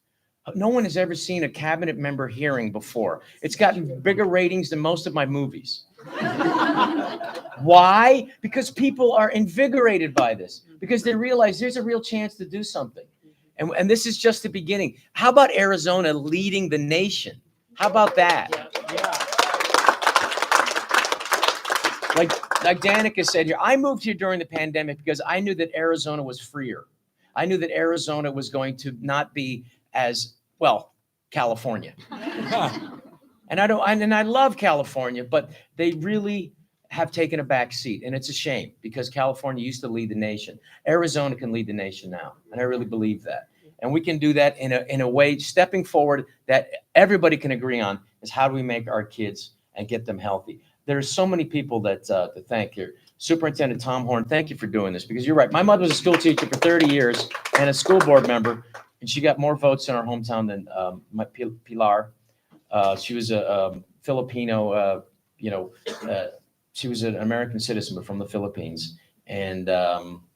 No one has ever seen a cabinet member hearing before. It's gotten bigger ratings than most of my movies. Why? Because people are invigorated by this, because they realize there's a real chance to do something. And this is just the beginning. How about Arizona leading the nation? How about that? Like Danica said here, I moved here during the pandemic because I knew that Arizona was freer. I knew that Arizona was going to not be as, well, California. And I love California, but they really have taken a back seat. And it's a shame because California used to lead the nation. Arizona can lead the nation now. And I really believe that. And we can do that in a way, stepping forward, that everybody can agree on is how do we make our kids and get them healthy. There's so many people that to thank here. Superintendent Tom Horn, thank you for doing this, because you're right. My mother was a school teacher for 30 years and a school board member, and she got more votes in our hometown than my Pilar. She was a Filipino, she was an American citizen, but from the Philippines. And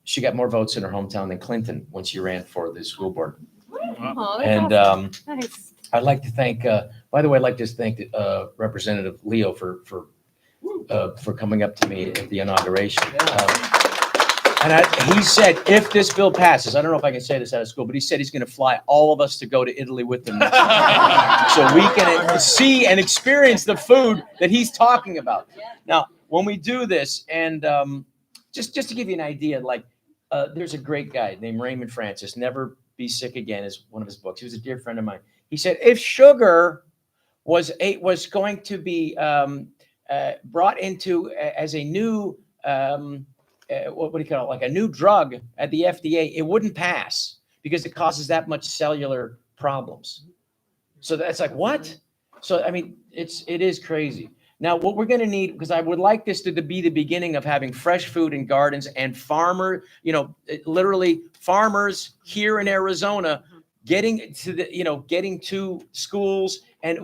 she got more votes in her hometown than Clinton when she ran for the school board. Oh, And awesome. Nice. I'd like to thank, by the way, I'd like to thank Representative Leo for coming up to me at the inauguration. He said, if this bill passes, I don't know if I can say this out of school, but he said he's going to fly all of us to go to Italy with him so we can see and experience the food that he's talking about. Now, when we do this, and just to give you an idea, there's a great guy named Raymond Francis, Never Be Sick Again is one of his books. He was a dear friend of mine. He said, if sugar was going to be brought into as a new, what do you call it, like a new drug at the FDA, it wouldn't pass because it causes that much cellular problems. So that's like, what? So, I mean, it is crazy. Now, what we're going to need, because I would like this to be the beginning of having fresh food in gardens and literally farmers here in Arizona getting to schools. And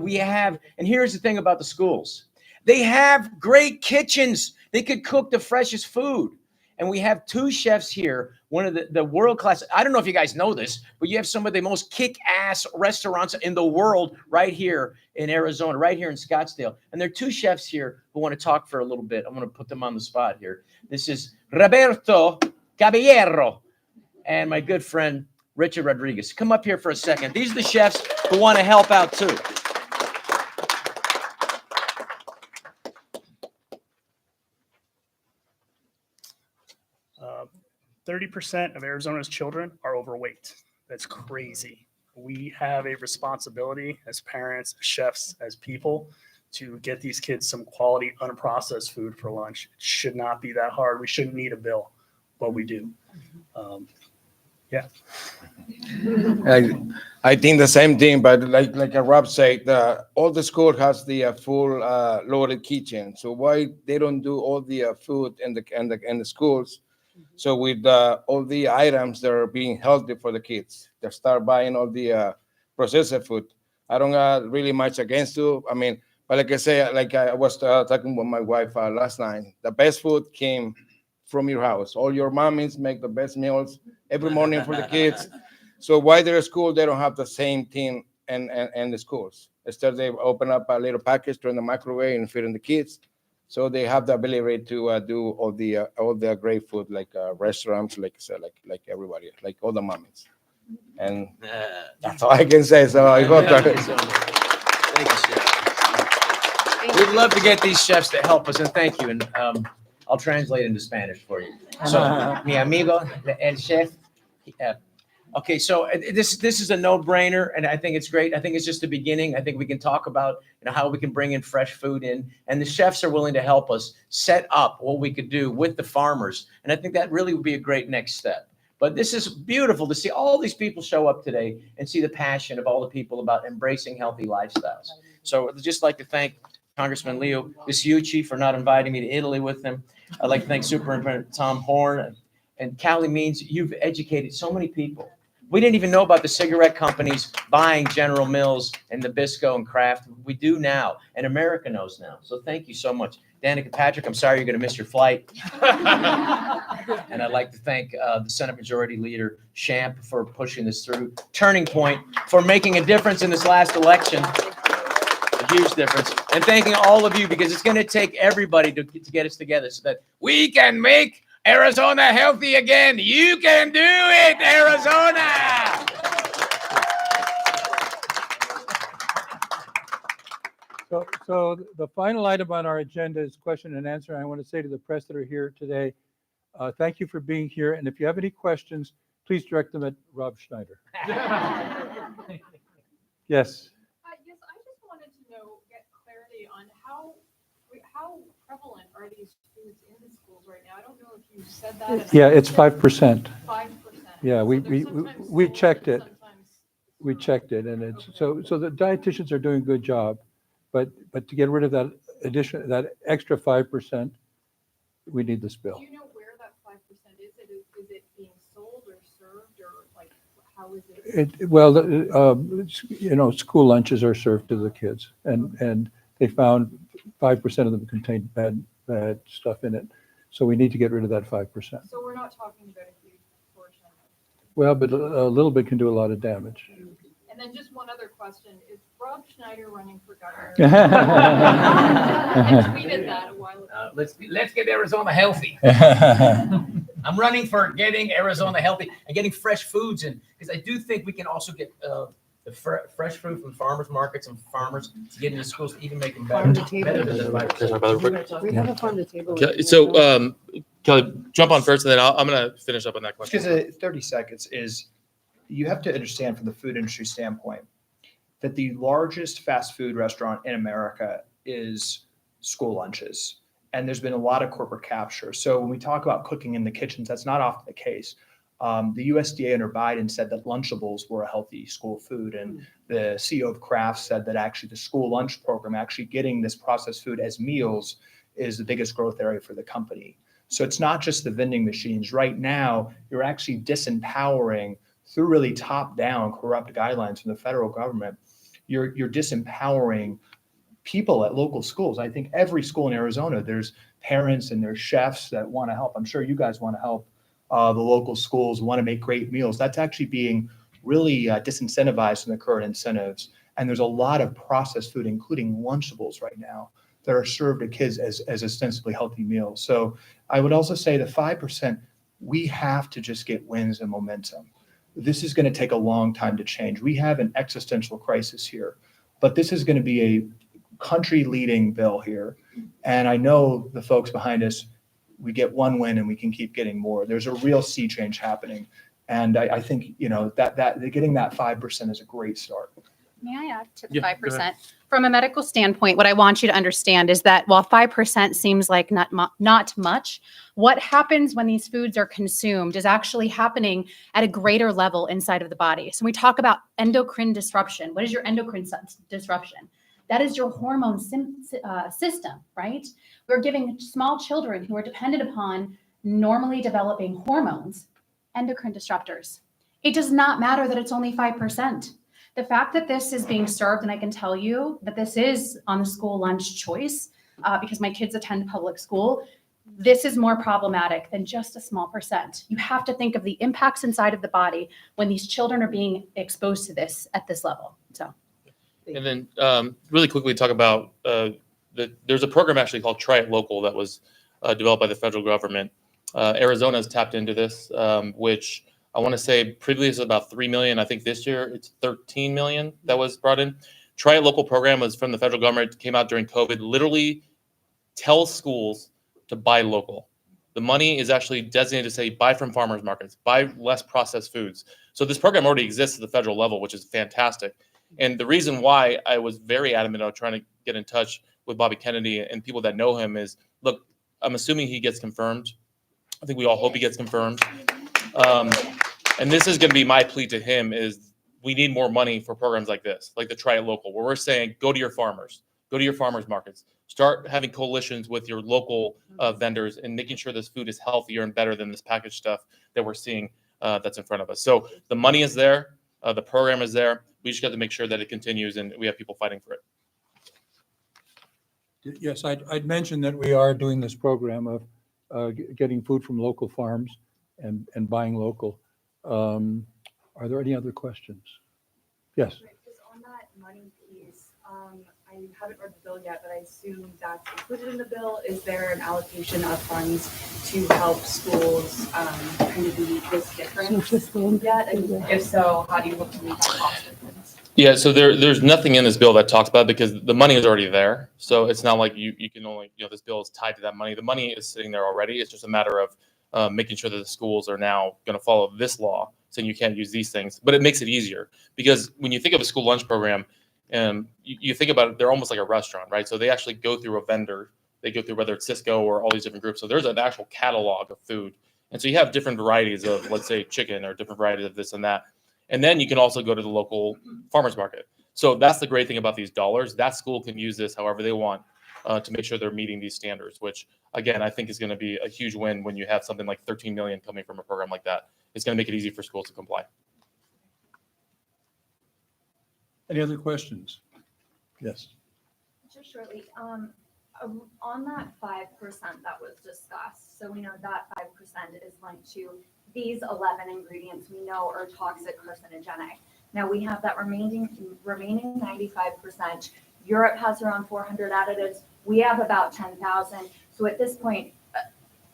here's the thing about the schools. They have great kitchens. They could cook the freshest food. And we have 2 chefs here, one of the world-class, I don't know if you guys know this, but you have some of the most kick-ass restaurants in the world right here in Arizona, right here in Scottsdale. And there are 2 chefs here who want to talk for a little bit. I'm going to put them on the spot here. This is Roberto Caballero and my good friend, Richard Rodriguez. Come up here for a second. These are the chefs who want to help out too. 30% of Arizona's children are overweight. That's crazy. We have a responsibility as parents, as chefs, as people to get these kids some quality unprocessed food for lunch. It should not be that hard. We shouldn't need a bill, but we do. Yeah. I think the same thing, but like Rob said, all the school has the full loaded kitchen. So why they don't do all the food in the schools? So with all the items that are being healthy for the kids, they start buying all the processed food. I don't really much against it. I mean, but like I say, like I was talking with my wife last night, the best food came from your house. All your mommies make the best meals every morning for the kids. So why they're at school, they don't have the same thing in the schools. Instead, they open up a little package, turn the microwave, and feed in the kids. So they have the ability to do all the great food, like restaurants, like everybody, like all the mommies. And that's all I can say. So I hope Thank you so much. Thank you, Chef. We'd love to get these chefs to help us, and thank you. And I'll translate into Spanish for you. So, mi amigo, el chef. Okay, so this is a no-brainer, and I think it's great. I think it's just the beginning. I think we can talk about how we can bring in fresh food in, and the chefs are willing to help us set up what we could do with the farmers, and I think that really would be a great next step. But this is beautiful to see all these people show up today and see the passion of all the people about embracing healthy lifestyles. So I'd just like to thank Congressman Leo Bisiucci for not inviting me to Italy with him. I'd like to thank Superintendent Tom Horn and Callie Means. You've educated so many people. We didn't even know about the cigarette companies buying General Mills and Nabisco and Kraft. We do now, and America knows now. So thank you so much. Danica Patrick, I'm sorry you're going to miss your flight. And I'd like to thank the Senate Majority Leader Champ for pushing this through. Turning Point for making a difference in this last election. A huge difference. And thanking all of you, because it's going to take everybody to get us together so that we can make Arizona healthy again. You can do it, Arizona. So the final item on our agenda is question and answer. I want to say to the press that are here today, thank you for being here. And if you have any questions, please direct them at Rob Schneider. Yes. Yes, I just wanted to get clarity on how prevalent are these foods in the schools right now? I don't know if you said that. Yeah, it's 5%. 5%. Yeah, we checked it. We checked it, and it's so the dietitians are doing a good job, but to get rid of that extra 5%, we need this bill. Do you know where that 5% is? Is it being sold or served, or like how is it? School lunches are served to the kids, and they found 5% of them contain bad stuff in it. So we need to get rid of that 5%. So we're not talking about a huge portion. Well, but a little bit can do a lot of damage. And then just one other question: is Rob Schneider running for governor? I tweeted that a while ago. Let's get Arizona healthy. I'm running for getting Arizona healthy and getting fresh foods in, because I do think we can also get the fresh fruit from farmers markets and farmers to get into schools to even make them better. Farm to table. Better than the virus. We have a farm to table. So, Kelly, jump on first, and then I'm going to finish up on that question. Because 30 seconds is, you have to understand from the food industry standpoint that the largest fast food restaurant in America is school lunches. And there's been a lot of corporate capture. So when we talk about cooking in the kitchens, that's not often the case. The USDA under Biden said that Lunchables were a healthy school food. And the CEO of Kraft said that actually the school lunch program, actually getting this processed food as meals, is the biggest growth area for the company. So it's not just the vending machines. Right now, you're actually disempowering through really top-down corrupt guidelines from the federal government. You're disempowering people at local schools. I think every school in Arizona, there's parents and there's chefs that want to help. I'm sure you guys want to help the local schools, want to make great meals. That's actually being really disincentivized from the current incentives. And there's a lot of processed food, including Lunchables right now, that are served to kids as ostensibly healthy meals. So I would also say the 5%, we have to just get wins and momentum. This is going to take a long time to change. We have an existential crisis here, but this is going to be a country-leading bill here. And I know the folks behind us, we get one win and we can keep getting more. There's a real sea change happening. And I think, that getting that 5% is a great start. May I add to the Yeah, 5%? From a medical standpoint, what I want you to understand is that while 5% seems like not much, what happens when these foods are consumed is actually happening at a greater level inside of the body. So when we talk about endocrine disruption. What is your endocrine disruption? That is your hormone system, right? We're giving small children who are dependent upon normally developing hormones endocrine disruptors. It does not matter that it's only 5%. The fact that this is being served, and I can tell you that this is on the school lunch choice because my kids attend public school, this is more problematic than just a small percent. You have to think of the impacts inside of the body when these children are being exposed to this at this level. So, And then really quickly talk about there's a program actually called Try It Local that was developed by the federal government. Arizona has tapped into this, which I want to say previously it was about 3 million. I think this year it's 13 million that was brought in. Try It Local program was from the federal government. It came out during COVID. Literally tells schools to buy local. The money is actually designated to say buy from farmers markets, buy less processed foods. So this program already exists at the federal level, which is fantastic. And the reason why I was very adamant about trying to get in touch with Bobby Kennedy and people that know him is, look, I'm assuming he gets confirmed. I think we all hope he gets confirmed. And this is going to be my plea to him is we need more money for programs like this, like the Try It Local, where we're saying, go to your farmers, go to your farmers markets, start having coalitions with your local vendors and making sure this food is healthier and better than this packaged stuff that we're seeing that's in front of us. So the money is there. The program is there. We just got to make sure that it continues and we have people fighting for it. Yes, I'd mentioned that we are doing this program of getting food from local farms and buying local. Are there any other questions? Yes. Just on that money piece, I haven't read the bill yet, but I assume that's included in the bill. Is there an allocation of funds to help schools kind of meet this difference yet? And if so, how do you look to meet that cost difference? Yeah, so there's nothing in this bill that talks about it because the money is already there. So it's not like you can only, this bill is tied to that money. The money is sitting there already. It's just a matter of making sure that the schools are now going to follow this law, saying you can't use these things. But it makes it easier because when you think of a school lunch program, you think about it, they're almost like a restaurant, right? So they actually go through a vendor. They go through whether it's Cisco or all these different groups. So there's an actual catalog of food. And so you have different varieties of, let's say, chicken or different varieties of this and that. And then you can also go to the local farmers market. So that's the great thing about these dollars. That school can use this however they want to make sure they're meeting these standards, which, again, I think is going to be a huge win when you have something like 13 million coming from a program like that. It's going to make it easy for schools to comply. Any other questions? Yes. Just shortly, on that 5% that was discussed, so we know that 5% is linked to these 11 ingredients we know are toxic, carcinogenic. Now we have that remaining 95%. Europe has around 400 additives. We have about 10,000. So at this point,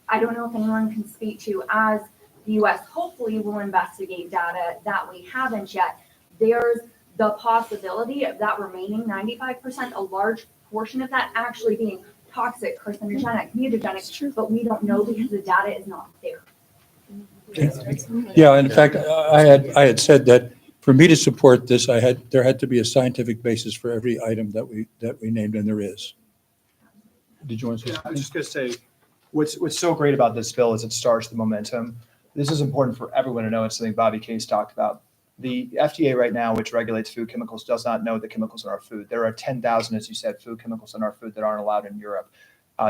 I don't know if anyone can speak to, as the US hopefully will investigate data that we haven't yet, there's the possibility of that remaining 95%, a large portion of that actually being toxic, carcinogenic, mutagenic, but we don't know because the data is not there. Yeah, in fact, I had said that for me to support this, there had to be a scientific basis for every item that we named, and there is. Did you want to say I was something? just going to say, what's so great about this bill is it starts the momentum. This is important for everyone to know. It's something Bobby Case talked about. The FDA right now, which regulates food chemicals, does not know the chemicals in our food. There are 10,000, as you said, food chemicals in our food that aren't allowed in Europe.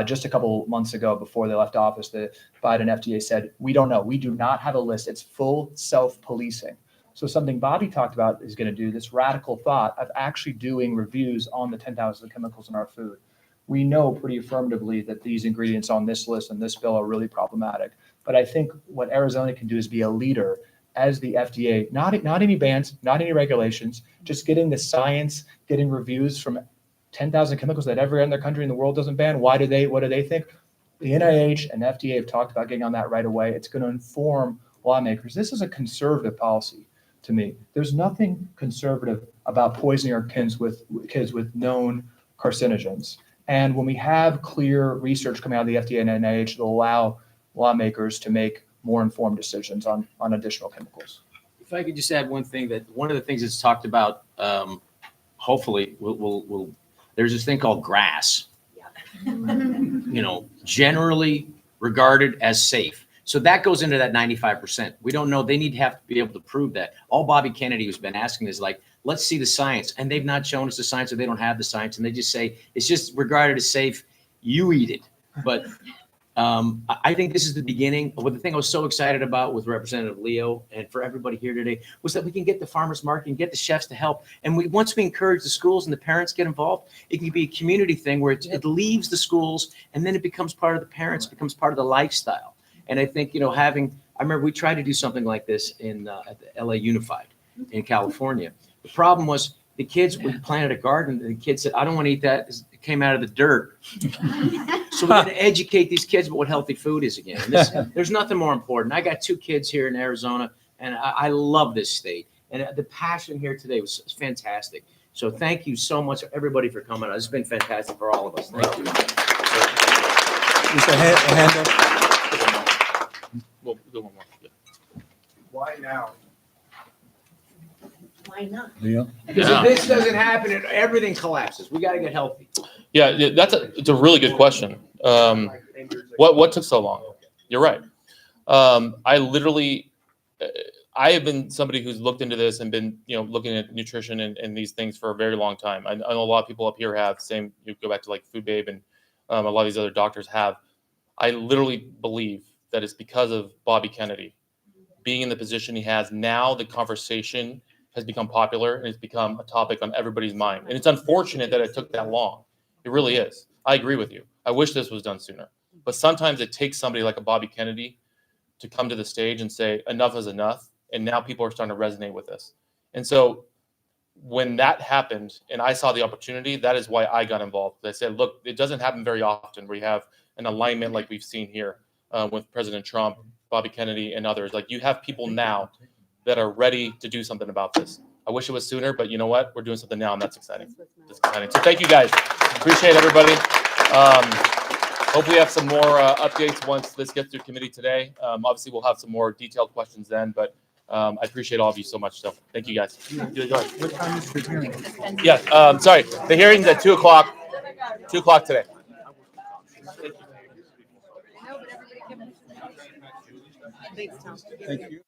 Just a couple months ago, before they left office, the Biden FDA said, we don't know. We do not have a list. It's full self-policing. So something Bobby talked about is going to do this radical thought of actually doing reviews on the 10,000 chemicals in our food. We know pretty affirmatively that these ingredients on this list and this bill are really problematic. But I think what Arizona can do is be a leader as the FDA, not any bans, not any regulations, just getting the science, getting reviews from 10,000 chemicals that every other country in the world doesn't ban. What do they think? The NIH and FDA have talked about getting on that right away. It's going to inform lawmakers. This is a conservative policy to me. There's nothing conservative about poisoning our kids with known carcinogens. And when we have clear research coming out of the FDA and NIH, it'll allow lawmakers to make more informed decisions on additional chemicals. If I could just add one thing, that one of the things that's talked about hopefully we'll there's this thing called grass, generally regarded as safe. So that goes into that 95%. We don't know. They have to be able to prove that. All Bobby Kennedy has been asking is like, let's see the science. And they've not shown us the science, or they don't have the science. And they just say, it's just regarded as safe. You eat it. But I think this is the beginning. But the thing I was so excited about with Representative Leo and for everybody here today was that we can get the farmers market and get the chefs to help. And once we encourage the schools and the parents get involved, it can be a community thing where it leaves the schools and then it becomes part of the parents, becomes part of the lifestyle. And I think, I remember we tried to do something like this at the LA Unified in California. The problem was the kids, we planted a garden and the kids said, I don't want to eat that. It came out of the dirt. So we got to educate these kids about what healthy food is again. And there's nothing more important. I got 2 kids here in Arizona and I love this state. And the passion here today was fantastic. So thank you so much, everybody, for coming. It's been fantastic for all of us. Thank you. Just a hand up. We'll do one more. Yeah. Why now? Why not? Leo? Because if this doesn't happen, everything collapses. We got to get healthy. Yeah, it's a really good question. What took so long? You're right. I have been somebody who's looked into this and been, looking at nutrition and these things for a very long time. I know a lot of people up here have same. You go back to like Food Babe and a lot of these other doctors have. I literally believe that it's because of Bobby Kennedy being in the position he has now. The conversation has become popular and it's become a topic on everybody's mind. And it's unfortunate that it took that long. It really is. I agree with you. I wish this was done sooner. But sometimes it takes somebody like a Bobby Kennedy to come to the stage and say, enough is enough. And now people are starting to resonate with this. And so when that happened and I saw the opportunity, that is why I got involved. I said, look, it doesn't happen very often where you have an alignment like we've seen here with President Trump, Bobby Kennedy, and others. Like, you have people now that are ready to do something about this. I wish it was sooner, but you know what? We're doing something now, and that's exciting. That's exciting. So thank you, guys. Appreciate everybody. Hope we have some more updates once this gets through committee today. Obviously, we'll have some more detailed questions then, but I appreciate all of you so much. So thank you, guys. What time is the hearing? Yeah, sorry. The hearing's at 2 o'clock. 2 o'clock today. Thanks, Tom. Thank you.